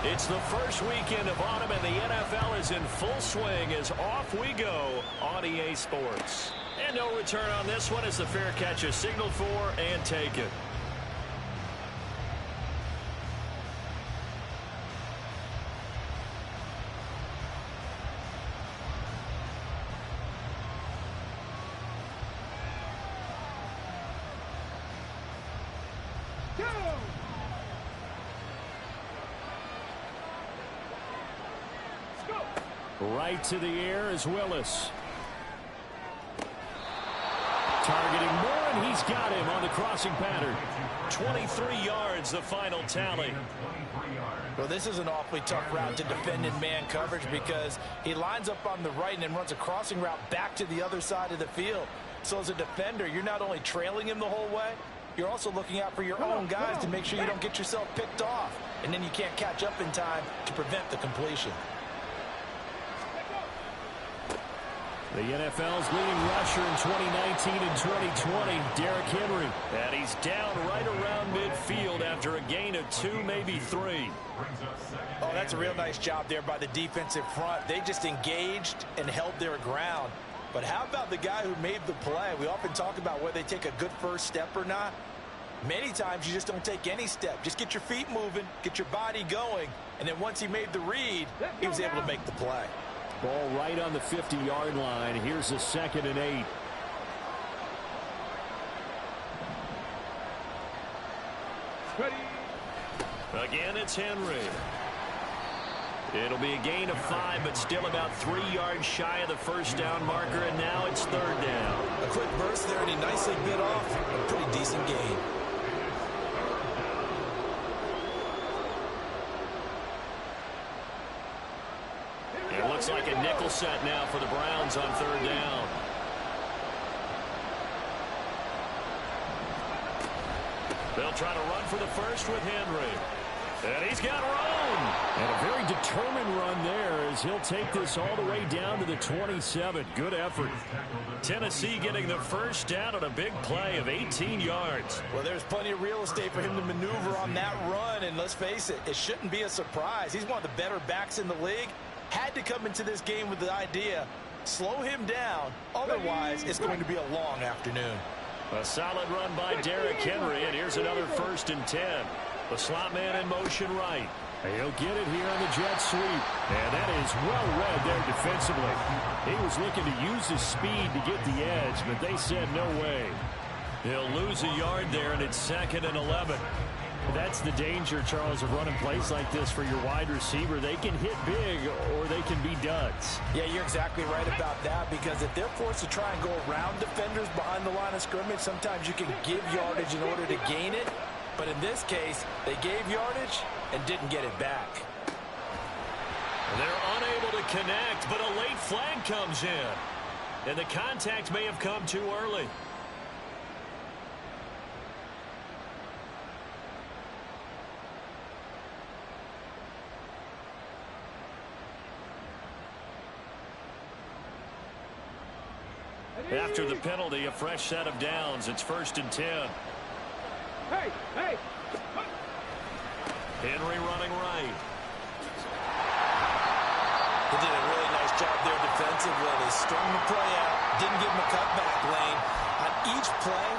It's the first weekend of autumn, and the NFL is in full swing as off we go on EA Sports. And no return on this one as the fair catch is signaled for and taken. Right to the air is Willis. Targeting Moore, and he's got him on the crossing pattern. 23 yards, the final tally. Well, this is an awfully tough route to defend in man coverage because he lines up on the right and then runs a crossing route back to the other side of the field. So as a defender, you're not only trailing him the whole way, you're also looking out for your own guys to make sure you don't get yourself picked off. And then you can't catch up in time to prevent the completion. The NFL's leading rusher in 2019 and 2020, Derrick Henry. And he's down right around midfield after a gain of 2, maybe 3. Oh, that's a real nice job there by the defensive front. They just engaged and held their ground. But how about the guy who made the play? We often talk about whether they take a good first step or not. Many times you just don't take any step. Just get your feet moving, get your body going, and then once he made the read, he was able to make the play. Ball right on the 50-yard line. Here's a 2nd and 8. Again, it's Henry. It'll be a gain of 5, but still about 3 yards shy of the first down marker, and now it's 3rd down. A quick burst there, and he nicely bit off a pretty decent gain. It looks like a nickel set now for the Browns on 3rd down. They'll try to run for the first with Henry. And he's got room. And a very determined run there as he'll take this all the way down to the 27. Good effort. Tennessee getting the first down on a big play of 18 yards. Well, there's plenty of real estate for him to maneuver on that run. And let's face it, it shouldn't be a surprise. He's one of the better backs in the league. Had to come into this game with the idea, slow him down. Otherwise, it's going to be a long afternoon. A solid run by Derrick Henry, and here's another 1st and 10. The slot man in motion right. He'll get it here on the jet sweep. And that is well read there defensively. He was looking to use his speed to get the edge, but they said no way. He'll lose a yard there, and it's 2nd and 11. That's the danger, Charles, of running plays like this for your wide receiver. They can hit big or they can be duds. Yeah, you're exactly right about that, because if they're forced to try and go around defenders behind the line of scrimmage, sometimes you can give yardage in order to gain it. But in this case, they gave yardage and didn't get it back. They're unable to connect, but a late flag comes in. And the contact may have come too early. After the penalty, a fresh set of downs. It's 1st and 10. Hey! Henry running right. He did a really nice job there defensively. They strung the play out, didn't give him a cutback lane. On each play,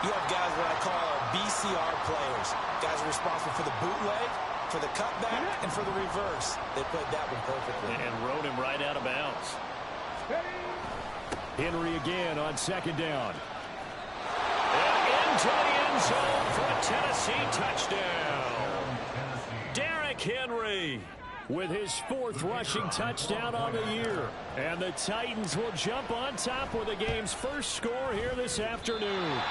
you have guys what I call BCR players. Guys are responsible for the bootleg, for the cutback, and for the reverse. They played that one perfectly. And rode him right out of bounds. Henry again on 2nd down. And into the end zone for a Tennessee touchdown. Derrick Henry with his 4th rushing touchdown on the year. And the Titans will jump on top with the game's first score here this afternoon.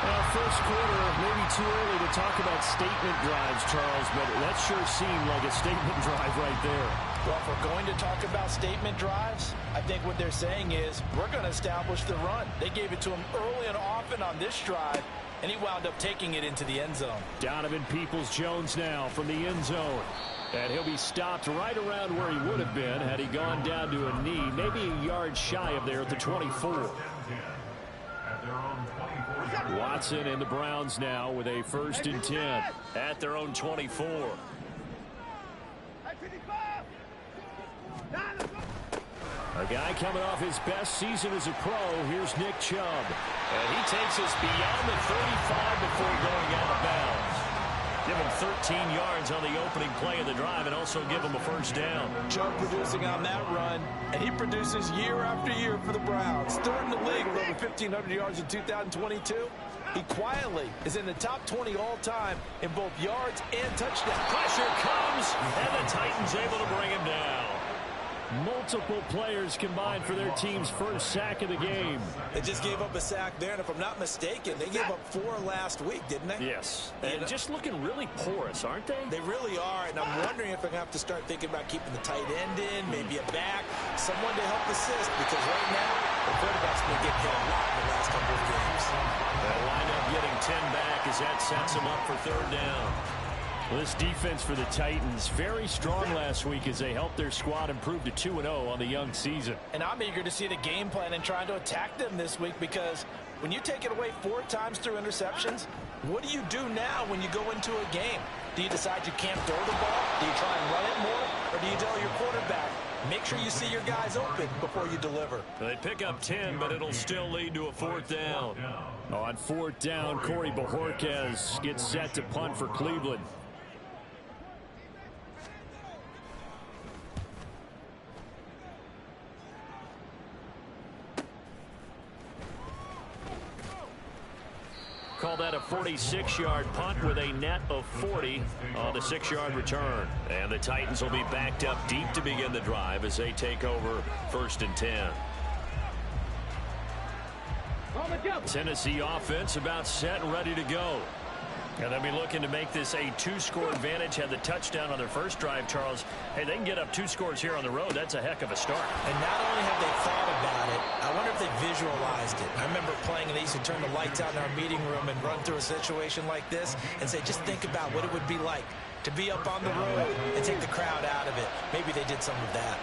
Well, first quarter, maybe too early to talk about statement drives, Charles, but that sure seemed like a statement drive right there. Well, if we're going to talk about statement drives, I think what they're saying is we're going to establish the run. They gave it to him early and often on this drive, and he wound up taking it into the end zone. Donovan Peoples-Jones now from the end zone. And he'll be stopped right around where he would have been had he gone down to a knee, maybe a yard shy of there at the 24. Watson and the Browns now with a 1st and 10 at their own 24. A guy coming off his best season as a pro. Here's Nick Chubb. And he takes us beyond the 35 before going out of bounds. Give him 13 yards on the opening play of the drive and also give him a first down. Chubb producing on that run, and he produces year after year for the Browns. Third in the league with over 1,500 yards in 2022. He quietly is in the top 20 all-time in both yards and touchdowns. Pressure comes, and the Titans able to bring him down. Multiple players combined for their team's first sack of the game. They just gave up a sack there, and if I'm not mistaken, they gave up 4 last week, didn't they? Yes, and just looking really porous, aren't they? They really are, and I'm wondering if they're going to have to start thinking about keeping the tight end in, maybe a back, someone to help assist, because right now, the quarterback's been getting hit a lot in the last couple of games. They'll wind up getting 10 back as that sets them up for third down. Well, this defense for the Titans, very strong last week as they helped their squad improve to 2-0 on the young season. And I'm eager to see the game plan and trying to attack them this week, because when you take it away 4 times through interceptions, what do you do now when you go into a game? Do you decide you can't throw the ball? Do you try and run it more? Or do you tell your quarterback, make sure you see your guys open before you deliver? They pick up 10, but it'll still lead to a fourth down. On fourth down, Corey Bojorquez gets set to punt for Cleveland. Call that a 46-yard punt with a net of 40 on the 6-yard return. And the Titans will be backed up deep to begin the drive as they take over 1st and 10. Tennessee offense about set and ready to go. And they'll be looking to make this a 2-score advantage. Had the touchdown on their first drive, Charles. Hey, they can get up 2 scores here on the road. That's a heck of a start. And not only have they thought about it, I wonder if they visualized it. I remember playing, and they used to turn the lights out in our meeting room and run through a situation like this and say, just think about what it would be like to be up on the road and take the crowd out of it. Maybe they did some of that.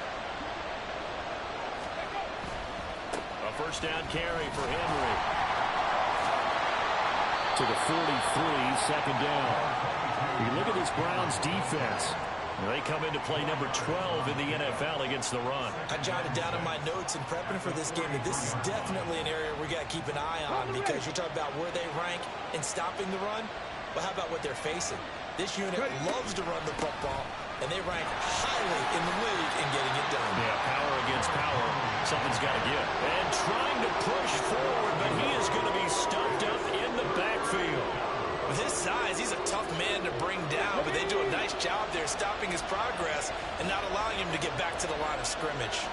A first down carry for Henry. To the 43, 2nd down. You look at this Browns defense. They come into play number 12 in the NFL against the run. I jotted down in my notes in prepping for this game that this is definitely an area we got to keep an eye on, because you're talking about where they rank in stopping the run. But how about what they're facing? This unit loves to run the football, and they rank highly in the league in getting it done. Yeah, power against power. Something's got to give. And trying to push forward, but he is going to be stuffed up in the backfield. With his size, he's a tough man to bring down, but they do a nice job there stopping his progress and not allowing him to get back to the line of scrimmage.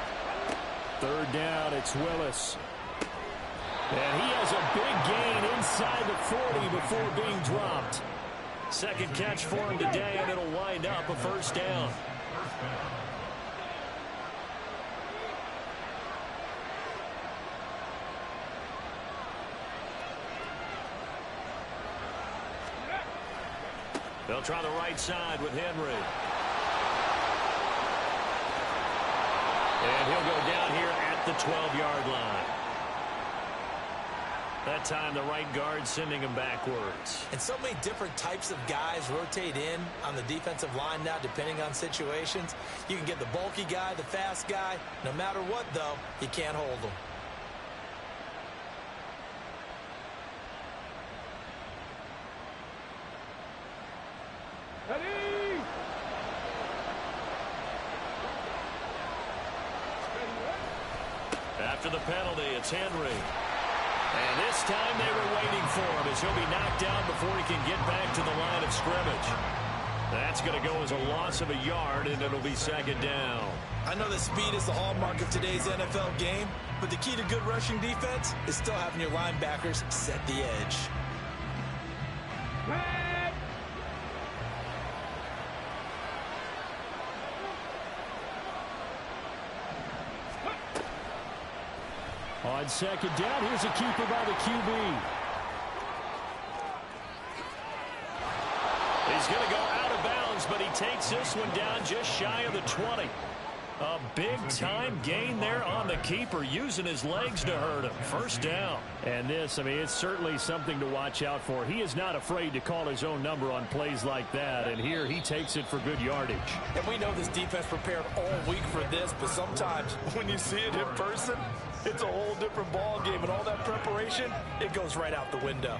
3rd down, it's Willis. And he has a big gain inside the 40 before being dropped. Second catch for him today, and it'll wind up a first down. They'll try the right side with Henry. And he'll go down here at the 12-yard line. That time the right guard sending him backwards. And so many different types of guys rotate in on the defensive line now, depending on situations. You can get the bulky guy, the fast guy. No matter what, though, you can't hold them. After the penalty, it's Henry. And this time they were waiting for him as he'll be knocked down before he can get back to the line of scrimmage. That's going to go as a loss of a yard, and it'll be 2nd down. I know that speed is the hallmark of today's NFL game, but the key to good rushing defense is still having your linebackers set the edge. On 2nd down, here's a keeper by the QB. He's going to go out of bounds, but he takes this one down just shy of the 20. A big-time gain there on the keeper, using his legs to hurt him. First down. And this, I mean, it's certainly something to watch out for. He is not afraid to call his own number on plays like that, and here he takes it for good yardage. And we know this defense prepared all week for this, but sometimes when you see it in person, it's a whole different ball game, and all that preparation, it goes right out the window.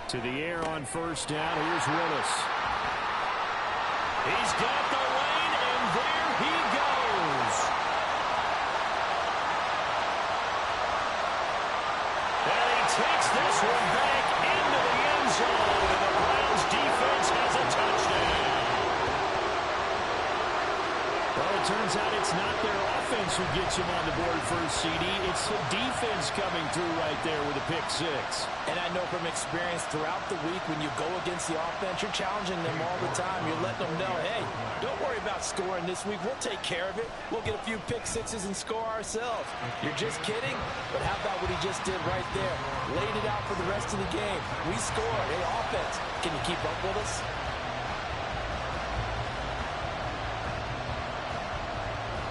To the air on first down. Here's Willis. He's got the lane, and there he goes. And he takes this one back into the end zone, and the Browns defense has a touchdown. Well, it turns out it's not their offense who gets him on the board first, CD. It's the defense coming through right there with a pick six. And I know from experience throughout the week, when you go against the offense, you're challenging them all the time. You're letting them know, hey, don't worry about scoring this week. We'll take care of it. We'll get a few pick sixes and score ourselves. You're just kidding? But how about what he just did right there? Laid it out for the rest of the game. We scored. Hey, offense, can you keep up with us?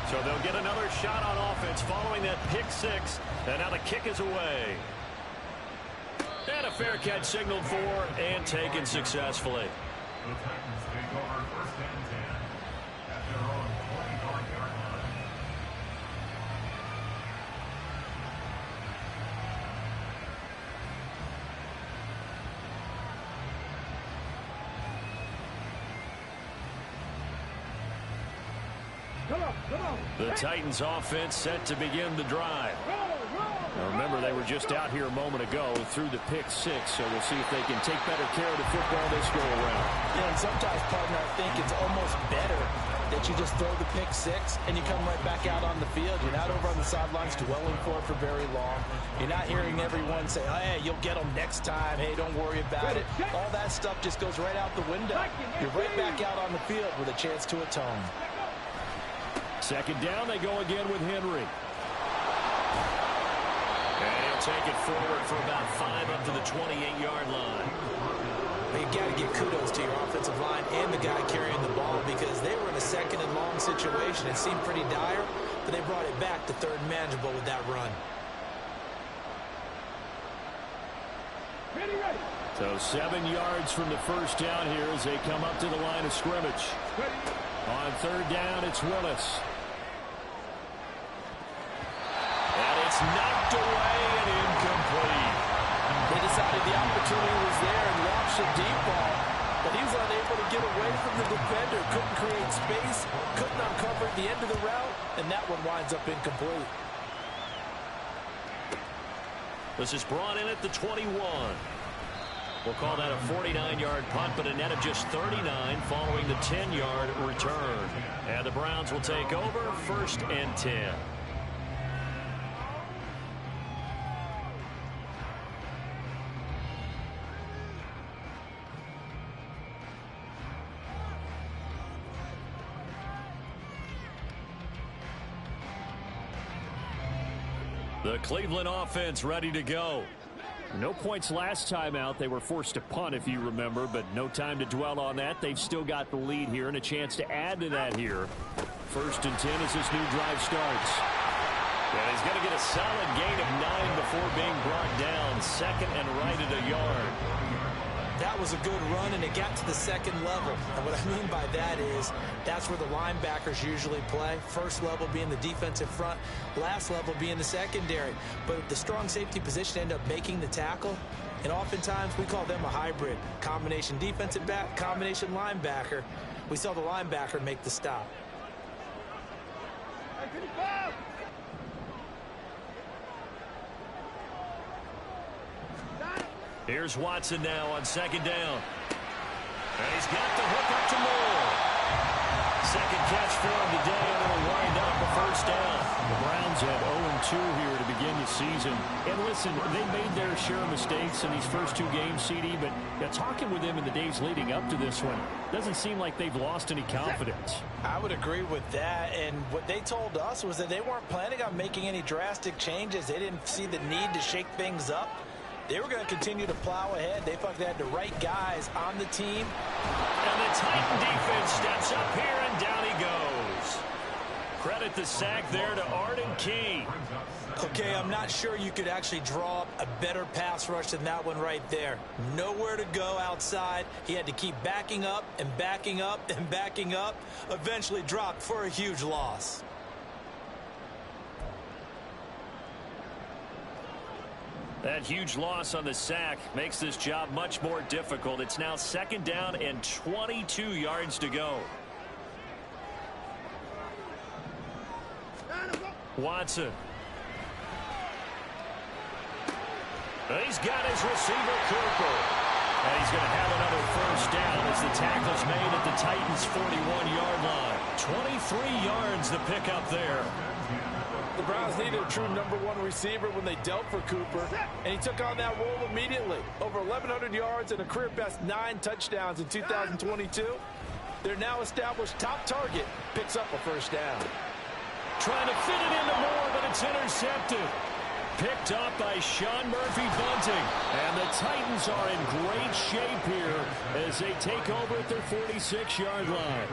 So they'll get another shot on offense following that pick six. And now the kick is away. And a fair catch signaled for and taken successfully. The Titans take over first and 10 at their own 24-yard line. The Titans offense set to begin the drive. Now remember, they were just out here a moment ago through the pick six, so we'll see if they can take better care of the football this go around. Yeah, and sometimes, partner, I think it's almost better that you just throw the pick six and you come right back out on the field. You're not over on the sidelines dwelling for it for very long. You're not hearing everyone say, oh, hey, you'll get them next time. Hey, don't worry about it. All that stuff just goes right out the window. You're right back out on the field with a chance to atone. Second down, they go again with Henry. And he'll take it forward for about 5 up to the 28-yard line. You got to give kudos to your offensive line and the guy carrying the ball, because they were in a second and long situation. It seemed pretty dire, but they brought it back to third and manageable with that run. So 7 yards from the first down here as they come up to the line of scrimmage. On third down, it's Willis. And it's knocked away and incomplete. They decided the opportunity was there and launched a deep ball, but he was unable to get away from the defender. Couldn't create space, couldn't uncover at the end of the route, and that one winds up incomplete. This is brought in at the 21. We'll call that a 49-yard punt, but a net of just 39 following the 10-yard return. And the Browns will take over first and 10. The Cleveland offense ready to go. No points last time out. They were forced to punt, if you remember, but no time to dwell on that. They've still got the lead here and a chance to add to that here. First and 10 as this new drive starts. And he's going to get a solid gain of 9 before being brought down. Second and right at a yard. That was a good run, and it got to the second level. And what I mean by that is that's where the linebackers usually play. First level being the defensive front, last level being the secondary. But the strong safety position ended up making the tackle, and oftentimes we call them a hybrid. Combination defensive back, combination linebacker. We saw the linebacker make the stop. Here's Watson now on second down. And he's got the hook up to Moore. Second catch for him today, and it'll wind up a first down. The Browns had 2 here to begin the season. And listen, they made their share of mistakes in these first 2 games, CD, but talking with them in the days leading up to this one, doesn't seem like they've lost any confidence. I would agree with that, and what they told us was that they weren't planning on making any drastic changes. They didn't see the need to shake things up. They were going to continue to plow ahead. They felt they had the right guys on the team. And the Titan defense steps up here, and down he goes. Credit the sack there to Arden Key. Okay, I'm not sure you could actually draw up a better pass rush than that one right there. Nowhere to go outside. He had to keep backing up and backing up and backing up. Eventually dropped for a huge loss. That huge loss on the sack makes this job much more difficult. It's now 2nd down and 22 yards to go. Watson. He's got his receiver, Cooper. And he's going to have another first down as the tackle's made at the Titans' 41-yard line. 23 yards the pickup there. The Browns needed a true #1 receiver when they dealt for Cooper, and he took on that role immediately. Over 1,100 yards and a career-best 9 touchdowns in 2022. Their now established top target picks up a first down. Trying to fit it into Moore, but it's intercepted. Picked up by Sean Murphy-Bunting. And the Titans are in great shape here as they take over at their 46-yard line.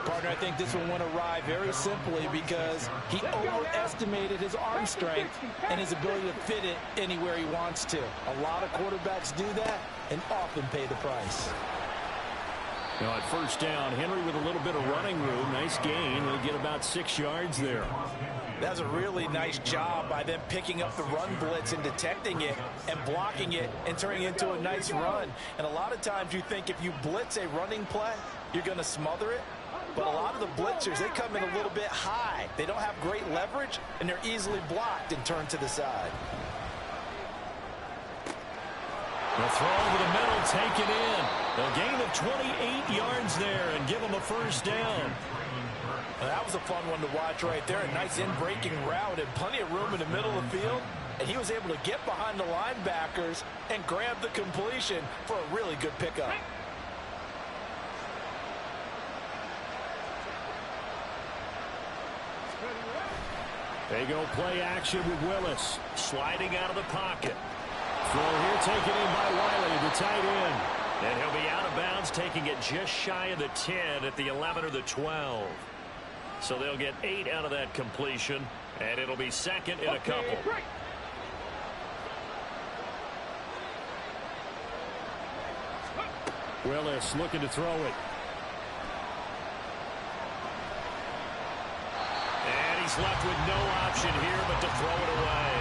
Partner, I think this one went awry very simply because he overestimated his arm strength and his ability to fit it anywhere he wants to. A lot of quarterbacks do that and often pay the price. Now at first down, Henry with a little bit of running room. Nice gain. They'll get about 6 yards there. That's a really nice job by them picking up the run blitz and detecting it and blocking it and turning it into a nice run. And a lot of times you think if you blitz a running play, you're going to smother it. But a lot of the blitzers, they come in a little bit high. They don't have great leverage, and they're easily blocked and turned to the side. The throw over the middle, take it in. A gain of 28 yards there and give them a first down. Well, that was a fun one to watch right there. A nice in-breaking route and plenty of room in the middle of the field. And he was able to get behind the linebackers and grab the completion for a really good pickup. They go play action with Willis. Sliding out of the pocket. Throw here taken in by Wiley, the tight end. And he'll be out of bounds, taking it just shy of the 10 at the 11 or the 12. So they'll get 8 out of that completion, and it'll be second in a couple. Willis looking to throw it. And he's left with no option here but to throw it away.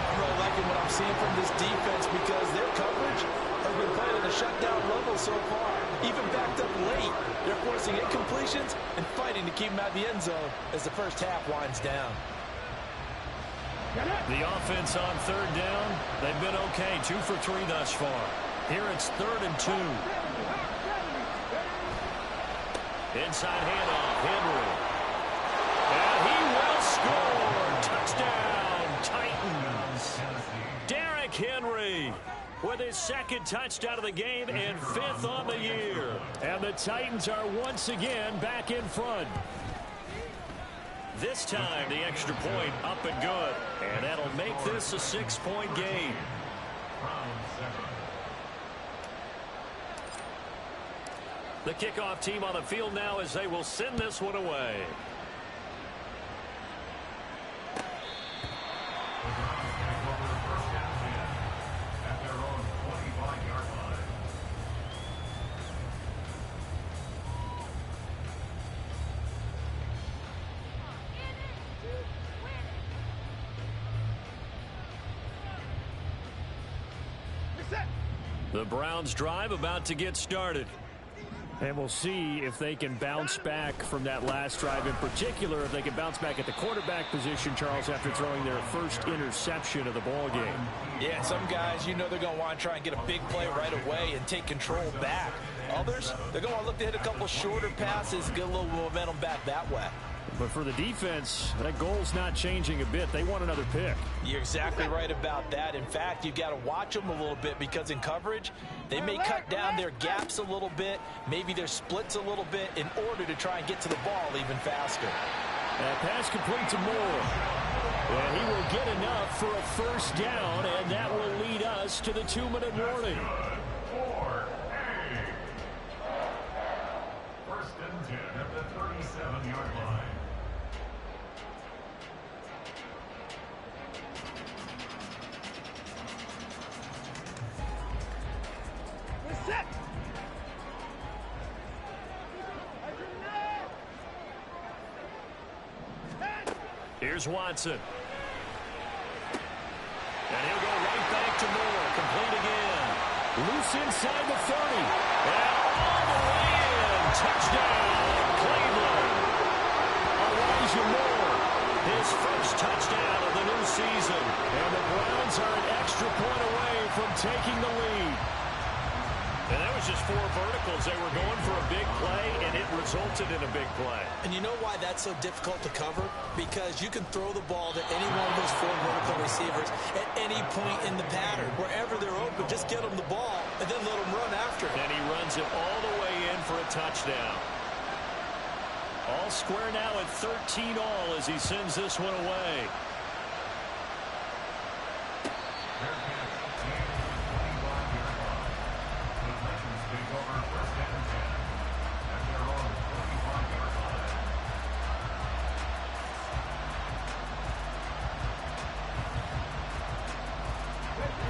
I'm really liking what I'm seeing from this defense because their coverage has been playing at a shutdown level so far. Even backed up late, they're forcing incompletions and fighting to keep them out of the end zone as the first half winds down. The offense on third down, they've been okay. 2 for 3 thus far. Here it's 3rd and 2. Inside handoff, Henry. And he will score. Touchdown, Titans. Derrick Henry with his 2nd touchdown of the game and 5th on the year. And the Titans are once again back in front. This time the extra point up and good. And that'll make this a 6-point game. The kickoff team on the field now as they will send this one away. The Browns drive about to get started. And we'll see if they can bounce back from that last drive, in particular if they can bounce back at the quarterback position, Charles, after throwing their first interception of the ball game. Yeah, some guys, you know they're going to want to try and get a big play right away and take control back. Others, they're going to look to hit a couple shorter passes, get a little momentum back that way. But for the defense, that goal's not changing a bit. They want another pick. You're exactly right about that. In fact, you've got to watch them a little bit because in coverage, they may cut down their gaps a little bit, maybe their splits a little bit in order to try and get to the ball even faster. Pass complete to Moore. And he will get enough for a first down, and that will lead us to the 2-minute warning. First and 10 at the 37-yard line. Here's Watson. And he'll go right back to Moore. Complete again. Loose inside the 30. And all the way in. Touchdown, Cleveland. Elijah Moore, his first touchdown of the new season. And the Browns are an extra point away from taking the lead. And that was just 4 verticals. They were going for a big play, and it resulted in a big play. And you know why that's so difficult to cover? Because you can throw the ball to any one of those 4 vertical receivers at any point in the pattern. Wherever they're open, just get them the ball and then let them run after it. And he runs it all the way in for a touchdown. All square now at 13 all as he sends this one away.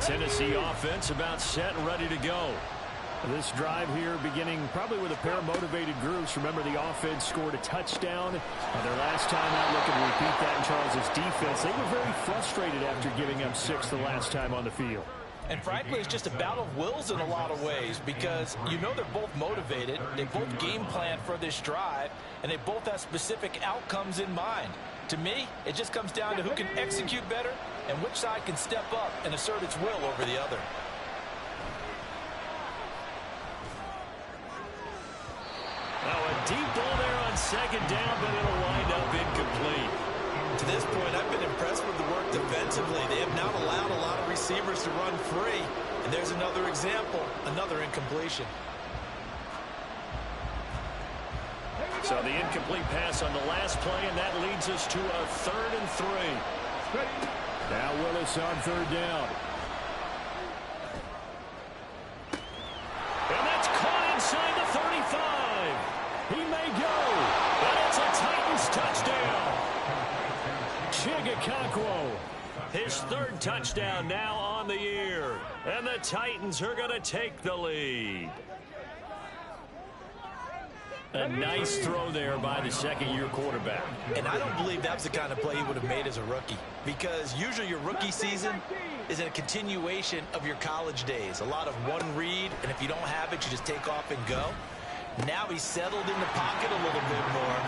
Tennessee offense about set and ready to go. This drive here beginning probably with a pair of motivated groups. Remember, the offense scored a touchdown. Their last time out, looking to repeat that in Charles' defense. They were very frustrated after giving up 6 the last time on the field. And frankly, it's just a battle of wills in a lot of ways because you know they're both motivated. They both game plan for this drive, and they both have specific outcomes in mind. To me, it just comes down to who can execute better and which side can step up and assert its will over the other. Now a deep ball there on second down, but it'll wind up incomplete. To this point, I've been impressed with the work defensively. They have not allowed a lot of receivers to run free. And there's another example, another incompletion. So the incomplete pass on the last play, and that leads us to a 3rd and 3. Now Willis on 3rd down. And that's caught inside the 35. He may go. And it's a Titans touchdown. Chigakakwo, his 3rd touchdown now on the year. And the Titans are going to take the lead. A nice throw there by the second-year quarterback. And I don't believe that's the kind of play he would have made as a rookie, because usually your rookie season is a continuation of your college days. A lot of one read, and if you don't have it, you just take off and go. Now he's settled in the pocket a little bit more,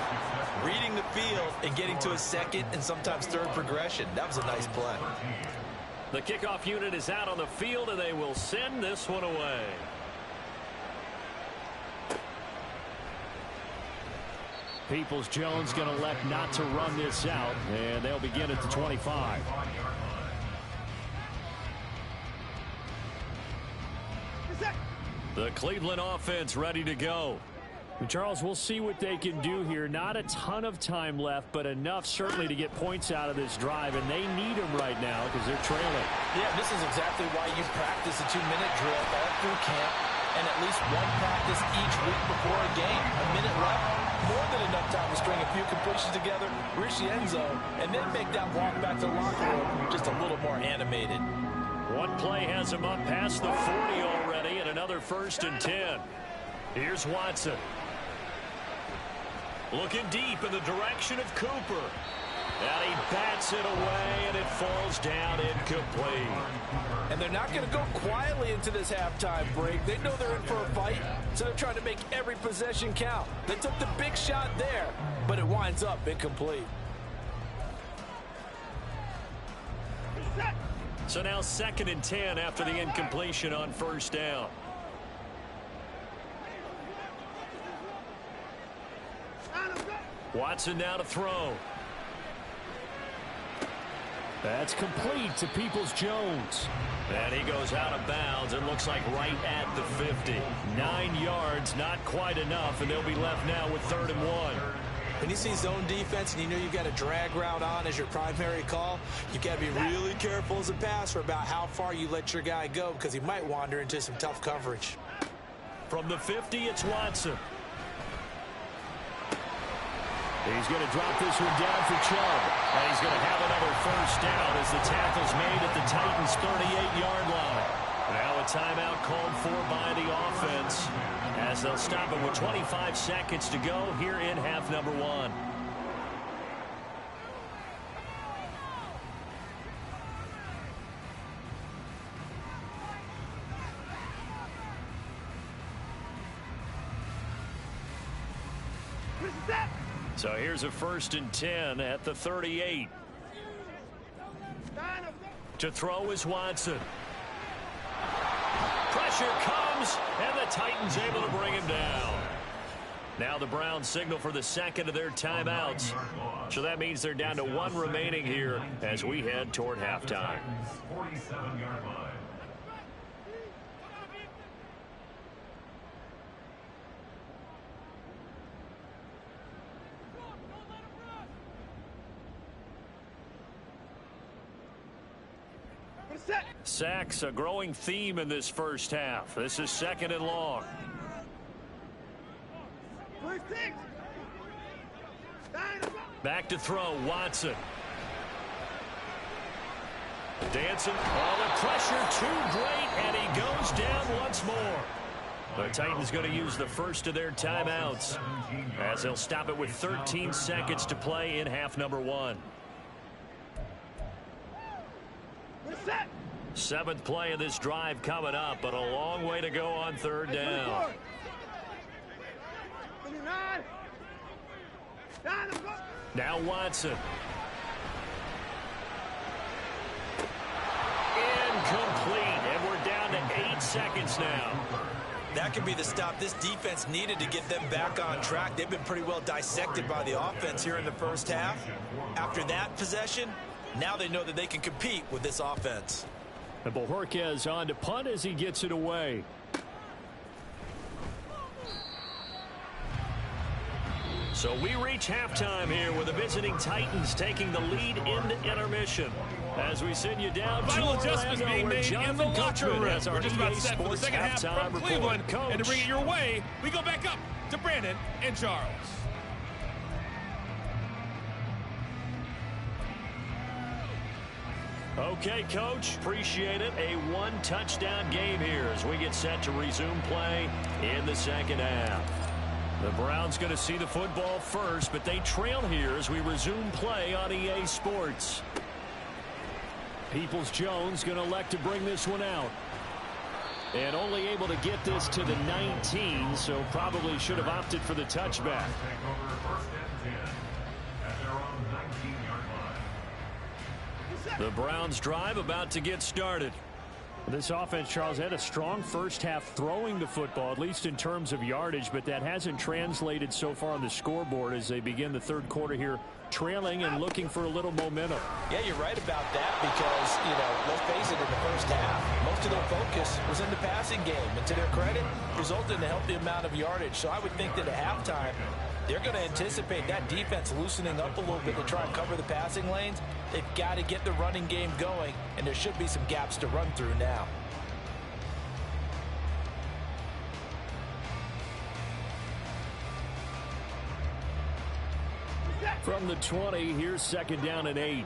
reading the field and getting to a 2nd and sometimes 3rd progression. That was a nice play. The kickoff unit is out on the field, and they will send this one away. Peoples-Jones going to elect not to run this out, and they'll begin at the 25. The Cleveland offense ready to go. Charles, we'll see what they can do here. Not a ton of time left, but enough certainly to get points out of this drive, and they need them right now because they're trailing. Yeah, this is exactly why you practice a 2-minute drill all through camp and at least one practice each week before a game. A minute left, more than enough time to string a few completions together, reach the end zone, and then make that walk back to the locker room just a little more animated. One play has him up past the 40 already, and another 1st and 10. Here's Watson. Looking deep in the direction of Cooper. And he bats it away, and it falls down incomplete. And they're not going to go quietly into this halftime break. They know they're in for a fight, so they're trying to make every possession count. They took the big shot there, but it winds up incomplete. So now 2nd and 10 after the incompletion on 1st down. Watson now to throw. That's complete to Peoples-Jones. And he goes out of bounds. It looks like right at the 50. 9 yards, not quite enough, and they'll be left now with 3rd and 1. When you see zone defense and you know you've got a drag route on as your primary call, you've got to be really careful as a passer about how far you let your guy go because he might wander into some tough coverage. From the 50, it's Watson. He's going to drop this one down for Chubb. And he's going to have another first down as the tackle's made at the Titans' 38-yard line. Now a timeout called for by the offense as they'll stop it with 25 seconds to go here in half number 1. So here's a 1st and 10 at the 38. To throw is Watson. Pressure comes, and the Titans able to bring him down. Now the Browns signal for the second of their timeouts. So that means they're down to 1 remaining here as we head toward halftime. 47-yard line. Sacks, a growing theme in this first half. This is 2nd and long. Back to throw, Watson. Dancing, all the pressure too great, and he goes down once more. The Titans going to use the first of their timeouts as they'll stop it with 13 seconds to play in half number 1. 7th play of this drive coming up, but a long way to go on 3rd down. Now Watson. Incomplete, and we're down to 8 seconds now. That could be the stop this defense needed to get them back on track. They've been pretty well dissected by the offense here in the first half. After that possession, now they know that they can compete with this offense. And Bojorquez on to punt as he gets it away. So we reach halftime here with the visiting Titans taking the lead into intermission. As we send you down to Final adjustments Orlando, being where made in the Jonathan locker Coachman room. has our We're just about EA set for the Sports second half halftime from report. Cleveland. Coach. And to bring it your way, we go back up to Brandon and Charles. Okay, Coach, appreciate it. A 1-touchdown game here as we get set to resume play in the second half. The Browns going to see the football first, but they trail here as we resume play on EA Sports. Peoples-Jones going to elect to bring this one out. And only able to get this to the 19, so probably should have opted for the touchback. Take over 1st and 10 at their own 19-yard line. The Browns drive about to get started. This offense, Charles, had a strong first half throwing the football, at least in terms of yardage, but that hasn't translated so far on the scoreboard as they begin the 3rd quarter here, trailing and looking for a little momentum. Yeah, you're right about that because, let's face it, in the first half, most of their focus was in the passing game. And to their credit, resulted in a healthy amount of yardage. So I would think that at halftime, they're going to anticipate that defense loosening up a little bit to try and cover the passing lanes. They've got to get the running game going, and there should be some gaps to run through now. From the 20, here's 2nd down and 8.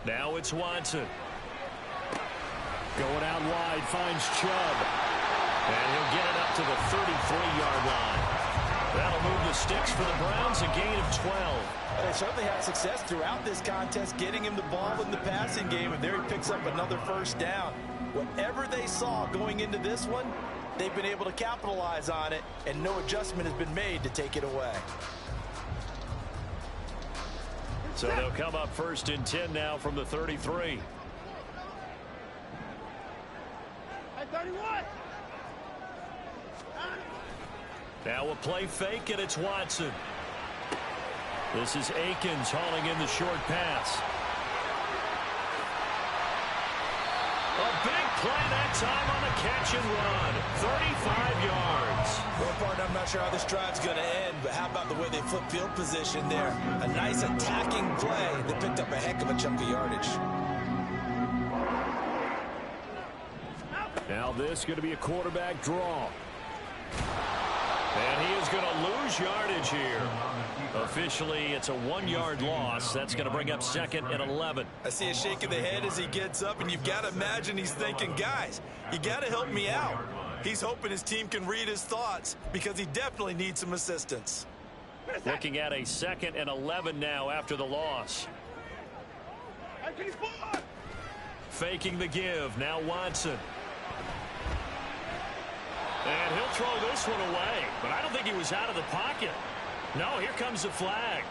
Now it's Watson. Going out wide, finds Chubb. And he'll get it up to the 33-yard line. That'll move the sticks for the Browns, a gain of 12. They certainly had success throughout this contest getting him the ball in the passing game, and there he picks up another first down. Whatever they saw going into this one, they've been able to capitalize on it, and no adjustment has been made to take it away. So they'll come up 1st and 10 now from the 33. Now a play fake, and it's Watson. This is Akins hauling in the short pass. A big play that time on the catch and run. 35 yards. Well, partner, I'm not sure how this drive's going to end, but how about the way they flip field position there? A nice attacking play that picked up a heck of a chunk of yardage. Now this is going to be a quarterback draw. And he is going to lose yardage here. Officially, it's a 1-yard loss. That's going to bring up 2nd and 11. I see a shake of the head as he gets up, and you've got to imagine he's thinking, guys, you got to help me out. He's hoping his team can read his thoughts because he definitely needs some assistance. Looking at a 2nd and 11 now after the loss. Faking the give. Now Watson. And he'll throw this one away. But I don't think he was out of the pocket. No, here comes the flag.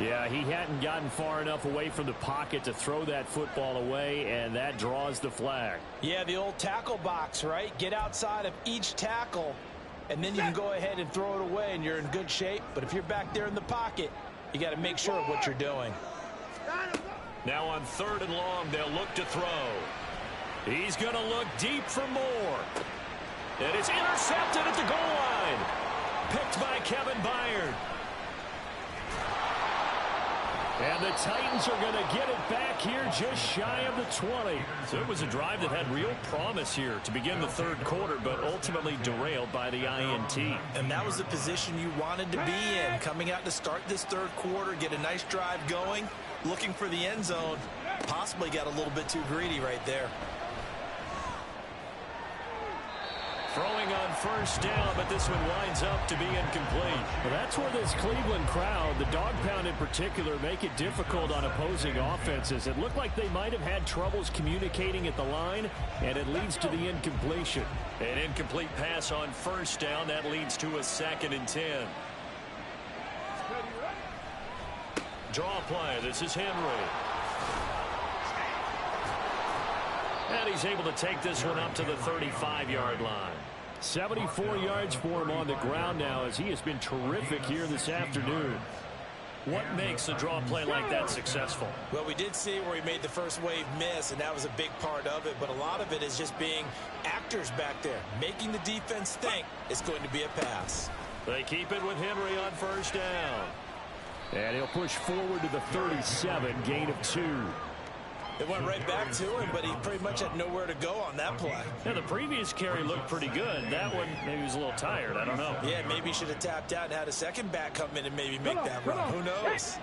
Yeah, he hadn't gotten far enough away from the pocket to throw that football away, and that draws the flag. Yeah, the old tackle box, right? Get outside of each tackle, and then you can go ahead and throw it away, and you're in good shape. But if you're back there in the pocket, you got to make sure of what you're doing. Now on 3rd and long, they'll look to throw. He's going to look deep for more. And it's intercepted at the goal line. Picked by Kevin Byard. And the Titans are going to get it back here just shy of the 20. So it was a drive that had real promise here to begin the 3rd quarter, but ultimately derailed by the INT. And that was the position you wanted to be in. Coming out to start this 3rd quarter, get a nice drive going, looking for the end zone. Possibly got a little bit too greedy right there. Throwing on 1st down, but this one winds up to be incomplete. Well, that's where this Cleveland crowd, the dog pound in particular, make it difficult on opposing offenses. It looked like they might have had troubles communicating at the line, and it leads to the incompletion. An incomplete pass on 1st down. That leads to a 2nd and 10. Draw play. This is Henry. And he's able to take this one up to the 35-yard line. 74 yards for him on the ground now, as he has been terrific here this afternoon. What makes a draw play like that successful? Well, we did see where he made the first wave miss, and that was a big part of it. But a lot of it is just being actors back there, making the defense think it's going to be a pass. They keep it with Henry on 1st down. And he'll push forward to the 37, gain of 2. It went right back to him, but he pretty much had nowhere to go on that play. Yeah, the previous carry looked pretty good. That one, maybe he was a little tired. I don't know. Yeah, maybe he should have tapped out and had a second back come in and maybe make that run. Who knows?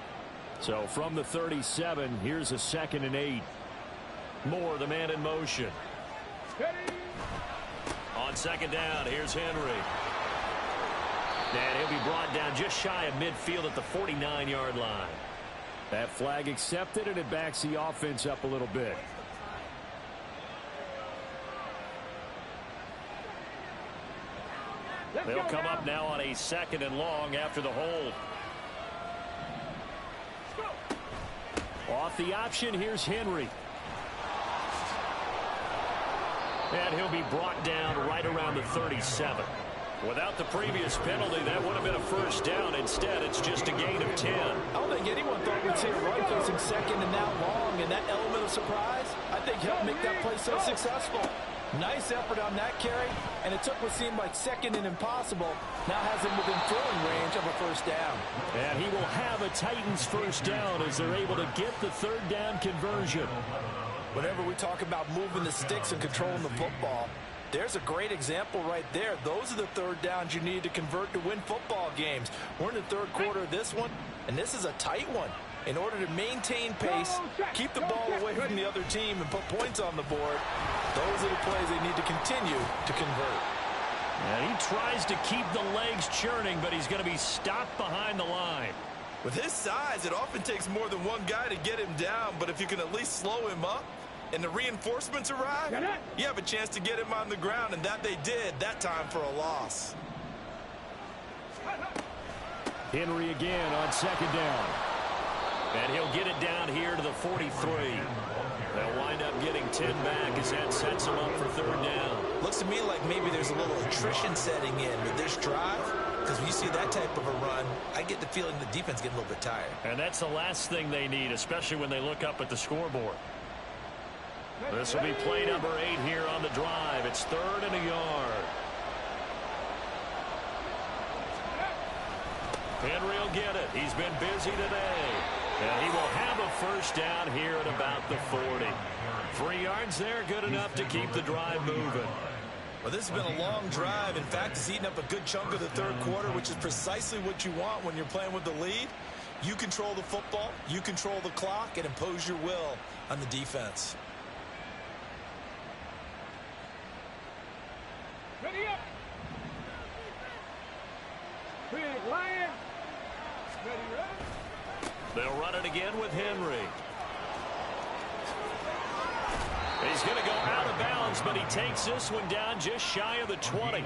So from the 37, here's a 2nd and 8. Moore, the man in motion. On 2nd down, here's Henry. And he'll be brought down just shy of midfield at the 49-yard line. That flag accepted, and it backs the offense up a little bit. They'll come up now on a 2nd and long after the hold. Off the option, here's Henry. And he'll be brought down right around the 37. Without the previous penalty, that would have been a 1st down. Instead, it's just a gain of 10. I don't think anyone thought we'd see a run facing 2nd and that long, and that element of surprise, I think, helped make that play so successful. Nice effort on that carry, and it took what seemed like 2nd and impossible. Now has him within throwing range of a 1st down. And he will have a Titans 1st down as they're able to get the 3rd down conversion. Whenever we talk about moving the sticks and controlling the football, there's a great example right there. Those are the 3rd downs you need to convert to win football games. We're in the 3rd quarter of this one, and this is a tight one. In order to maintain pace, keep the ball away from the other team, and put points on the board, those are the plays they need to continue to convert. And he tries to keep the legs churning, but he's going to be stopped behind the line. With his size, it often takes more than one guy to get him down, but if you can at least slow him up, and the reinforcements arrive, you have a chance to get him on the ground, and that they did, that time for a loss. Henry again on 2nd down. And he'll get it down here to the 43. They'll wind up getting 10 back as that sets them up for third down. Looks to me like maybe there's a little attrition setting in with this drive, because when you see that type of a run, I get the feeling the defense getting a little bit tired. And that's the last thing they need, especially when they look up at the scoreboard. This will be play number 8 here on the drive. It's 3rd and a yard. Henry will get it. He's been busy today. And he will have a first down here at about the 40. 3 yards there, good enough to keep the drive moving. Well, this has been a long drive. In fact, it's eaten up a good chunk of the third quarter, which is precisely what you want when you're playing with the lead. You control the football, you control the clock, and impose your will on the defense. Ready up. Big Lion. Ready, run. They'll run it again with Henry. He's going to go out of bounds, but he takes this one down just shy of the 20.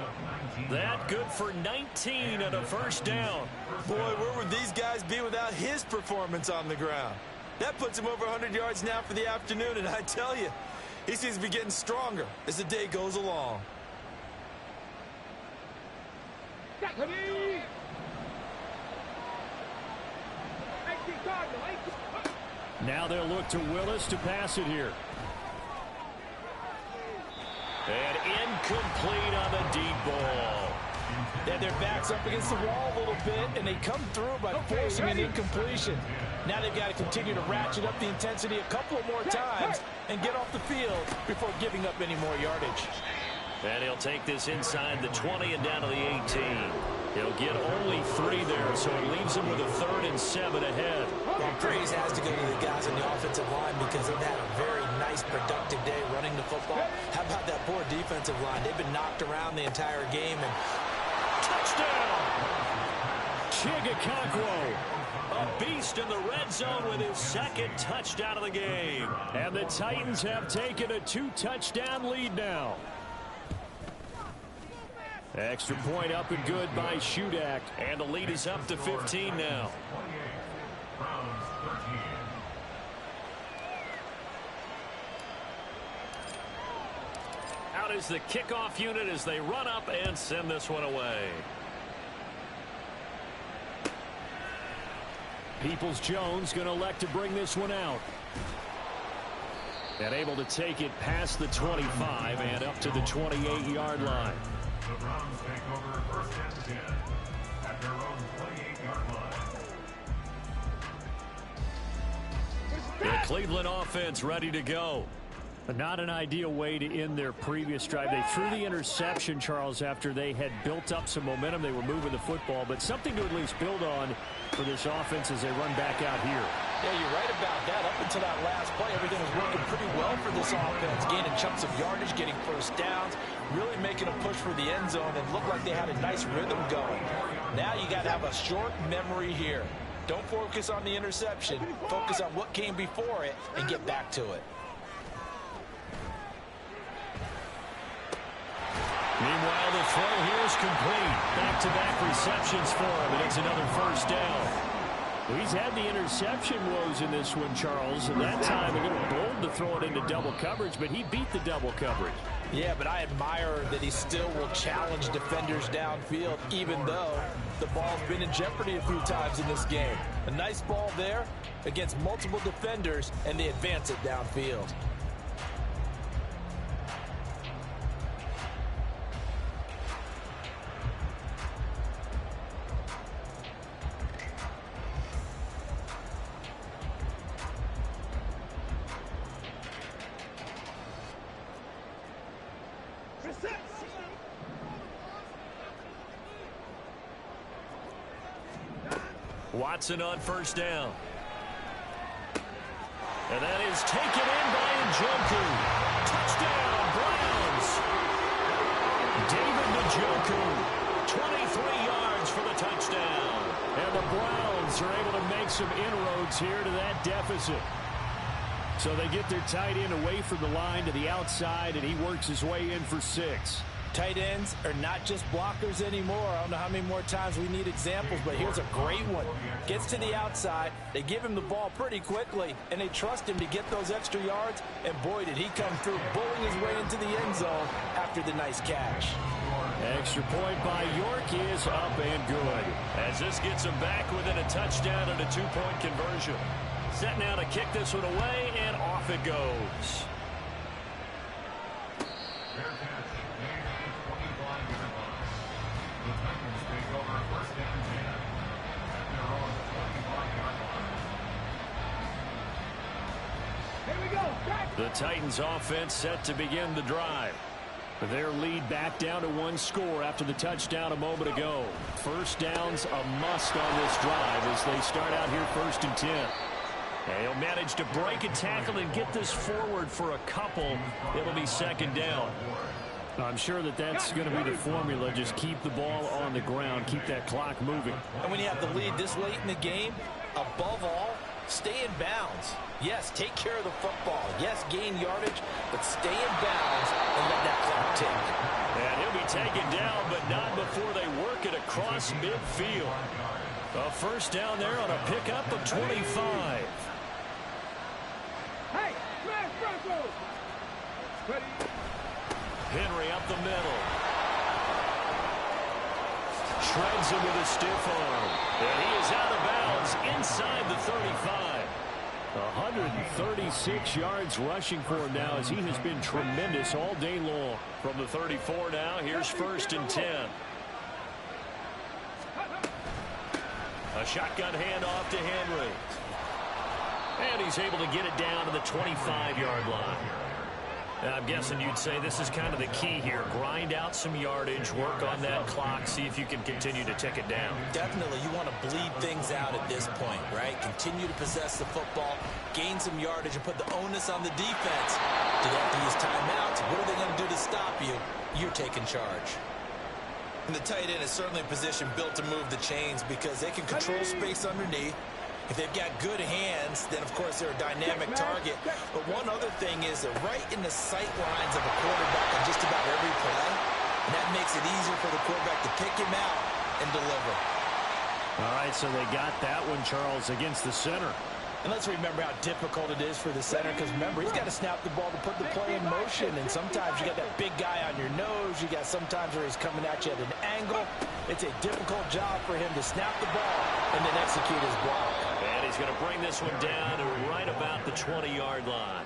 That good for 19 and a first down. Boy, where would these guys be without his performance on the ground? That puts him over 100 yards now for the afternoon, and I tell you, he seems to be getting stronger as the day goes along. Now they'll look to Willis to pass it here. And incomplete on the deep ball. They had their backs up against the wall a little bit, and they come through by forcing an incompletion. Now they've got to continue to ratchet up the intensity a couple of more times and get off the field before giving up any more yardage. And he'll take this inside the 20 and down to the 18. He'll get only 3 there, so it leaves him with a 3rd and 7 ahead. Well, praise has to go to the guys on the offensive line because they've had a very nice, productive day running the football. How about that poor defensive line? They've been knocked around the entire game. And touchdown! Chigakakwo, a beast in the red zone with his 2nd touchdown of the game. And the Titans have taken a 2-touchdown lead now. Extra point up and good by Shudak. And the lead is up to 15 now. Out is the kickoff unit as they run up and send this one away. Peoples-Jones going to elect to bring this one out. And able to take it past the 25 and up to the 28-yard line. The Browns take over 1st and 10 at their own 28-yard line. The Cleveland offense ready to go. But not an ideal way to end their previous drive. They threw the interception, Charles, after they had built up some momentum. They were moving the football, but something to at least build on for this offense as they run back out here. yeah, you're right about that. Up until that last play, everything was working pretty well for this offense. Gaining chunks of yardage, getting first downs, really making a push for the end zone, and looked like they had a nice rhythm going. Now you got to have a short memory here. Don't focus on the interception. Focus on what came before it and get back to it. Meanwhile, the throw here is complete. Back-to-back receptions for him, and it's another first down. Well, he's had the interception woes in this one, Charles, and that time a little bold to throw it into double coverage, but he beat the double coverage. Yeah, but I admire that he still will challenge defenders downfield, even though the ball's been in jeopardy a few times in this game. A nice ball there against multiple defenders, and they advance it downfield. Watson on first down. And that is taken in by Njoku. Touchdown, Browns. David Njoku, 23 yards for the touchdown. And the Browns are able to make some inroads here to that deficit. So they get their tight end away from the line to the outside, and he works his way in for 6. Tight ends are not just blockers anymore. I don't know how many more times we need examples, but here's a great one. Gets to the outside, they give him the ball pretty quickly, and they trust him to get those extra yards, and boy, did he come through, bowling his way into the end zone after the nice catch. Extra point by York is up and good. As this gets him back within a touchdown and a 2-point conversion. Set now to kick this one away, and off it goes. Fair catch. Made at the 25-yard line. The Titans take over first and 10 at their own 25-yard line. Here we go. Back. The Titans offense set to begin the drive. Their lead back down to 1 score after the touchdown a moment ago. First down's a must on this drive as they start out here 1st and 10. And he'll manage to break a tackle and get this forward for a couple. It'll be 2nd down. I'm sure that's going to be the formula. Just keep the ball on the ground. Keep that clock moving. And when you have the lead this late in the game, above all, stay in bounds. Yes, take care of the football. Yes, gain yardage, but stay in bounds and let that clock tick. And he'll be taken down, but not before they work it across midfield. A first down there on a pickup of 25. Hey, smash Broncos. Ready. Henry up the middle. Shreds him with a stiff arm. And he is out of bounds inside the 35. 136 yards rushing for him now as he has been tremendous all day long. From the 34 now, here's 1st and 10. A shotgun handoff to Henry. And he's able to get it down to the 25-yard line. I'm guessing you'd say this is kind of the key here. Grind out some yardage, work on that clock, see if you can continue to tick it down. Definitely, you want to bleed things out at this point, right? Continue to possess the football, gain some yardage, and put the onus on the defense. Do they have to use timeouts? What are they going to do to stop you? You're taking charge. And the tight end is certainly a position built to move the chains because they can control space underneath. If they've got good hands, then, of course, they're a dynamic target. But one other thing is they're right in the sight lines of a quarterback on just about every play. And that makes it easier for the quarterback to pick him out and deliver. All right, so they got that one, Charles, against the center. And let's remember how difficult it is for the center because, remember, he's got to snap the ball to put the play in motion. And sometimes you got that big guy on your nose. You got sometimes where he's coming at you at an angle. It's a difficult job for him to snap the ball and then execute his block. And he's going to bring this one down to right about the 20-yard line.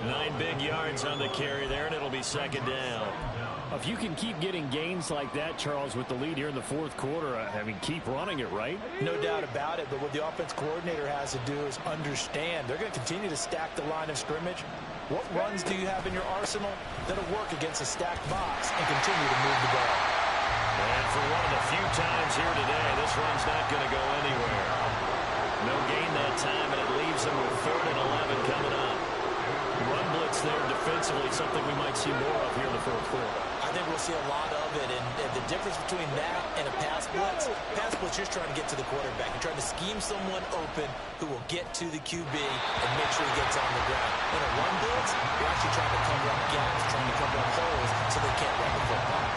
9 big yards on the carry there, and it'll be 2nd down. If you can keep getting gains like that, Charles, with the lead here in the 4th quarter, I mean, keep running it, right? No doubt about it, but what the offense coordinator has to do is understand. They're going to continue to stack the line of scrimmage. What runs do you have in your arsenal that'll work against a stacked box and continue to move the ball? And for one of the few times here today, this run's not going to go anywhere. No gain that time, and it leaves them with 3rd and 11 coming up. Run blitz there defensively, something we might see more of here in the 4th quarter. I think we'll see a lot of it, and the difference between that and a pass blitz, you're trying to get to the quarterback. You're trying to scheme someone open who will get to the QB and make sure he gets on the ground. In a run blitz, you're actually trying to cover up gaps, trying to cover up holes so they can't run the football.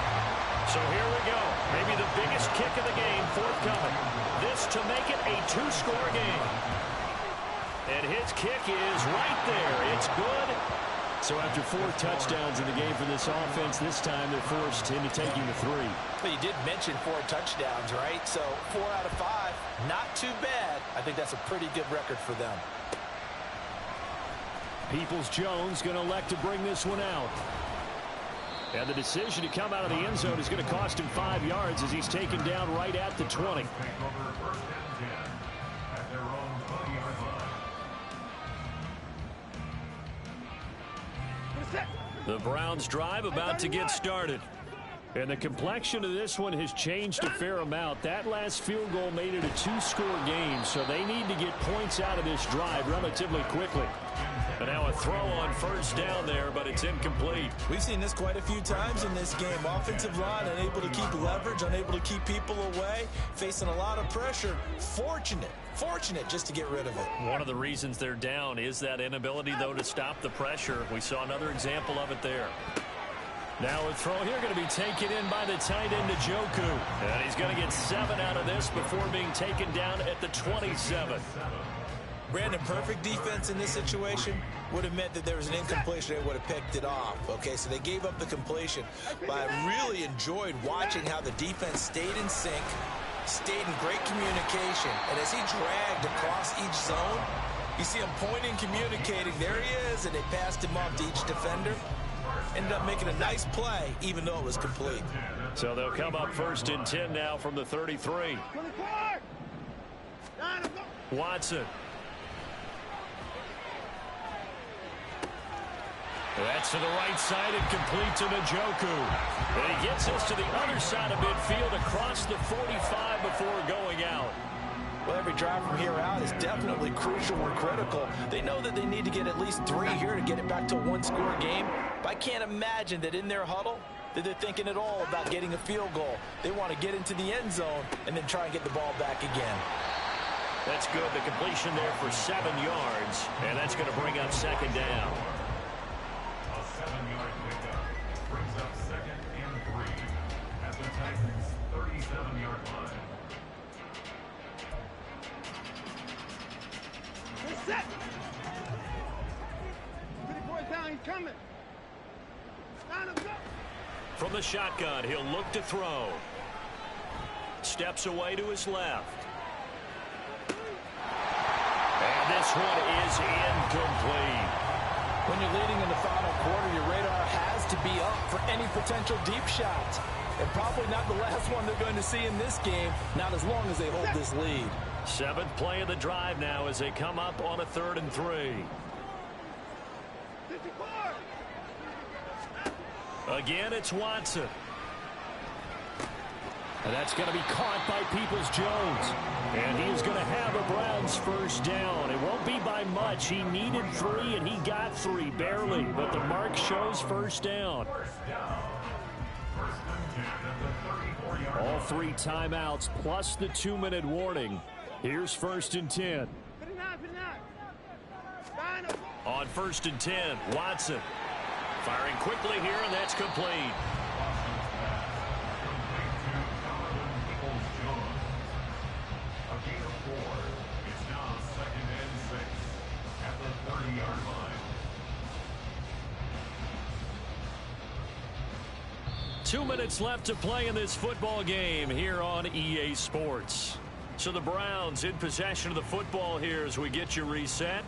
So here we go. Maybe the biggest kick of the game forthcoming. This to make it a 2-score game. And his kick is right there. It's good. So after 4 touchdowns in the game for this offense, this time they're forced into taking the 3. But you did mention 4 touchdowns, right? So 4 out of 5, not too bad. I think that's a pretty good record for them. Peoples-Jones going to elect to bring this one out. And the decision to come out of the end zone is going to cost him 5 yards as he's taken down right at the 20. The Browns drive about to get started. And the complexion of this one has changed a fair amount. That last field goal made it a 2-score game, so they need to get points out of this drive relatively quickly. And now a throw on 1st down there, but it's incomplete. We've seen this quite a few times in this game. Offensive line unable to keep leverage, unable to keep people away, facing a lot of pressure. Fortunate just to get rid of it. One of the reasons they're down is that inability, though, to stop the pressure. We saw another example of it there. Now a throw here going to be taken in by the tight end, Njoku. And he's going to get 7 out of this before being taken down at the 27. Brandon, perfect defense in this situation would have meant that there was an incompletion. They would have picked it off. Okay, so they gave up the completion. But I really enjoyed watching how the defense stayed in sync, stayed in great communication. And as he dragged across each zone, you see him pointing, communicating. There he is, and they passed him off to each defender. Ended up making a nice play, even though it was complete. So they'll come up 1st and 10 now from the 33. Watson. That's to the right side and complete to Njoku. And he gets us to the other side of midfield across the 45 before going out. Well, every drive from here out is definitely crucial or critical. They know that they need to get at least 3 here to get it back to a one-score game. But I can't imagine that in their huddle that they're thinking at all about getting a field goal. They want to get into the end zone and then try and get the ball back again. That's good. The completion there for 7 yards. And that's going to bring up 2nd down. A 7-yard pickup brings up 2nd and 3 at the Titans' 37-yard line. Set. Put the boys down. He's coming. Line up, go. From the shotgun, he'll look to throw. Steps away to his left. And this one is incomplete. When you're leading in the final quarter, your radar has to be up for any potential deep shots. And probably not the last one they're going to see in this game, not as long as they hold this lead. 7th play of the drive now as they come up on a 3rd and 3. Again, it's Watson. And that's going to be caught by Peoples-Jones. And he is going to have a Browns 1st down. It won't be by much. He needed 3, and he got 3, barely. But the mark shows 1st down. All 3 timeouts plus the 2-minute warning. Here's 1st and 10. On 1st and 10, Watson. Firing quickly here, and that's complete. A gain of 4. It's now 2nd and 6 at the 30-yard line. 2 minutes left to play in this football game here on EA Sports. So the Browns in possession of the football here as we get you reset.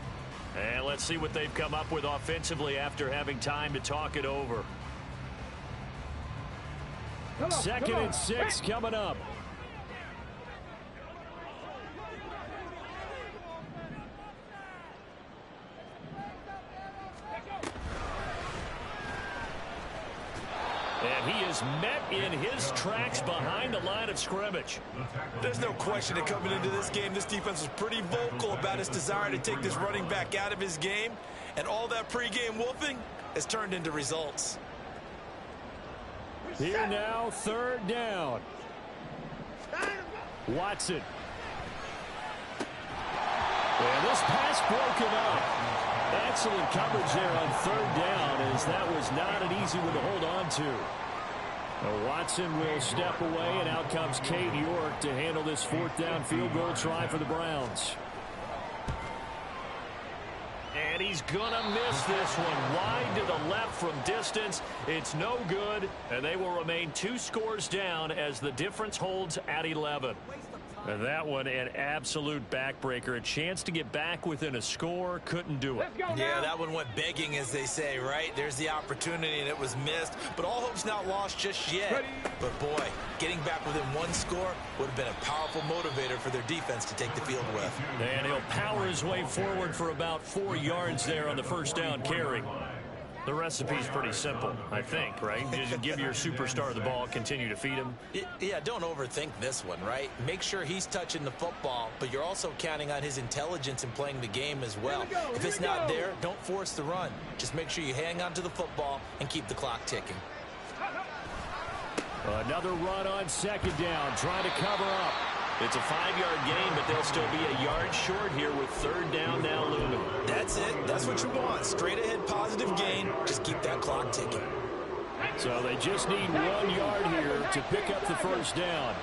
And let's see what they've come up with offensively after having time to talk it over. 2nd and 6 coming up. And he is met in his tracks behind the line of scrimmage. There's no question that coming into this game, this defense was pretty vocal about its desire to take this running back out of his game. And all that pregame wolfing has turned into results. Here now, 3rd down. Watson. And this pass broken up. Excellent coverage there on 3rd down, as that was not an easy one to hold on to. Watson will step away, and out comes Cade York to handle this 4th down field goal try for the Browns. And he's gonna miss this one wide to the left from distance. It's no good, and they will remain 2 scores down as the difference holds at 11. And that one, an absolute backbreaker. A chance to get back within a score, couldn't do it. Yeah, that one went begging, as they say, right? There's the opportunity, and it was missed. But all hope's not lost just yet. But, boy, getting back within 1 score would have been a powerful motivator for their defense to take the field with. And he'll power his way forward for about 4 yards there on the 1st down carry. The recipe's pretty simple, I think, right? Just give your superstar the ball, continue to feed him. Yeah, don't overthink this one, right? Make sure he's touching the football, but you're also counting on his intelligence in playing the game as well. If it's not there, don't force the run. Just make sure you hang on to the football and keep the clock ticking. Another run on 2nd down, trying to cover up. It's a 5-yard gain, but they'll still be a yard short here with 3rd down now looming. That's it. That's what you want. Straight ahead positive gain. Just keep that clock ticking. So they just need 1 yard here to pick up the first down.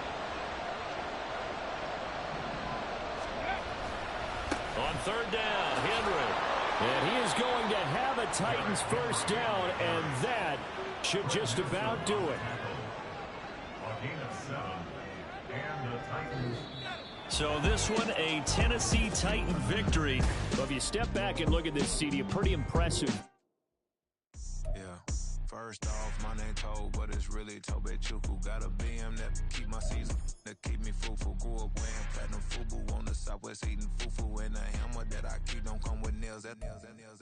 On third down, Henry. And he is going to have a Titans first down, and that should just about do it. So this one, a Tennessee Titan victory. But if you step back and look at this, CD, pretty impressive. Yeah. First off, my name Toad, but it's really Tobe Chuku. Got a BM that keep my season, that keep me fruitful. Grew up wearing platinum FUBU on the Southwest, eating fufu. And a hammer that I keep don't come with nails.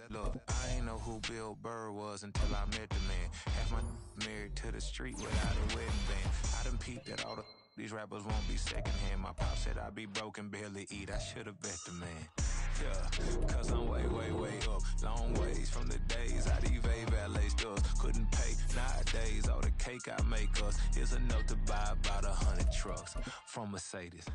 Look, I ain't know who Bill Burr was until I met the man. Half my married to the street without a wedding band. I done peeped at all these rappers won't be secondhand. My pop said I'd be broken, barely eat. I should've bet the man. Yeah, cause I'm way up. Long ways from the days I evade valet stores. Couldn't pay nowadays. All the cake I make us is enough to buy about 100 trucks from Mercedes.